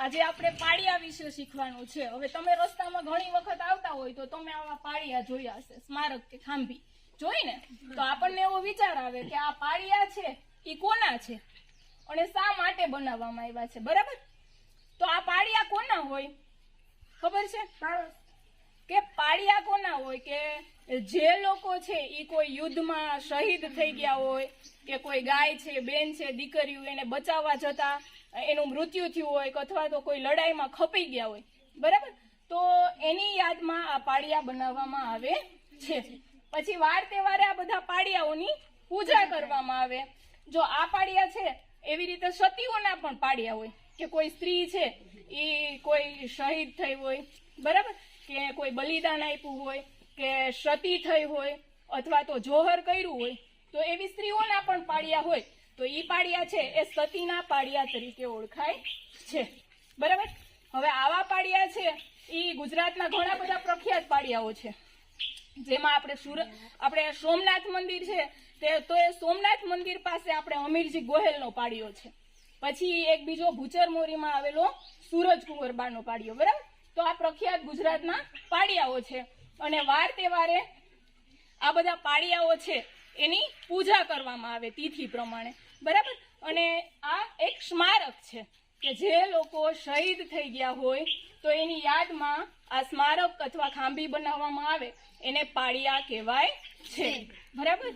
આજે આપણે પાળિયા વિશે શીખવાનું છે। હવે તમે રસ્તામાં ઘણી વખત આવતા હોય તો તમે આવા પાળિયા જોયા હશે, સ્મારક કે ખાંભી જોઈને તો આપણને એવો વિચાર આવે કે આ પાળિયા છે એ કોના છે અને શા માટે બનાવવામાં આવ્યા છે, બરાબર? તો આ પાળિયા કોના હોય ખબર છે કે પાળિયા કોના હોય કે જે લોકો છે એ કોઈ યુદ્ધમાં શહીદ થઈ ગયા હોય કે કોઈ ગાય છે, બેન છે, દીકરીઓ એને બચાવવા જતા એનું મૃત્યુ થયું હોય અથવા તો કોઈ લડાઈમાં ખપાઈ ગયા હોય, બરાબર? તો એની યાદમાં આ પાળિયા બનાવવામાં આવે છે। પછી વાર તહેવારે આ બધા પાળિયાઓની પૂજા કરવામાં આવે। જો આ પાળિયા છે એવી રીતે સતીઓના પણ પાળિયા હોય કે કોઈ સ્ત્રી છે એ કોઈ શહીદ થઈ હોય, બરાબર, કે કોઈ બલિદાન આપ્યું હોય કે સતી થઈ હોય અથવા તો જોહર કર્યું હોય તો એવી સ્ત્રીઓના પણ પાળિયા હોય તો એ પાળિયા છે એ સતીના પાળિયા તરીકે ઓળખાય છે, બરાબર? હવે આવા પાળિયા છે એ ગુજરાતના ઘણા બધા પ્રખ્યાત પાળિયાઓ છે, જેમાં આપણે સોમનાથ મંદિર છે તો એ સોમનાથ મંદિર પાસે આપણે અમીરજી ગોહેલનો પાળિયો છે। પછી એક બીજો ભૂચર મોરીમાં આવેલો સૂરજકુંવરબાનો પાળિયો, બરાબર? તો આ પ્રખ્યાત ગુજરાતના પાળિયાઓ છે અને વાર તહેવારે આ બધા પાળિયાઓ છે એની પૂજા કરવામાં આવે તિથિ પ્રમાણે, બરાબર? અને આ એક સ્મારક છે કે જે લોકો શહીદ થઈ ગયા હોય તો એની યાદમાં આ સ્મારક અથવા ખાંભી બનાવવામાં આવે, એને પાળિયા કહેવાય છે, બરાબર?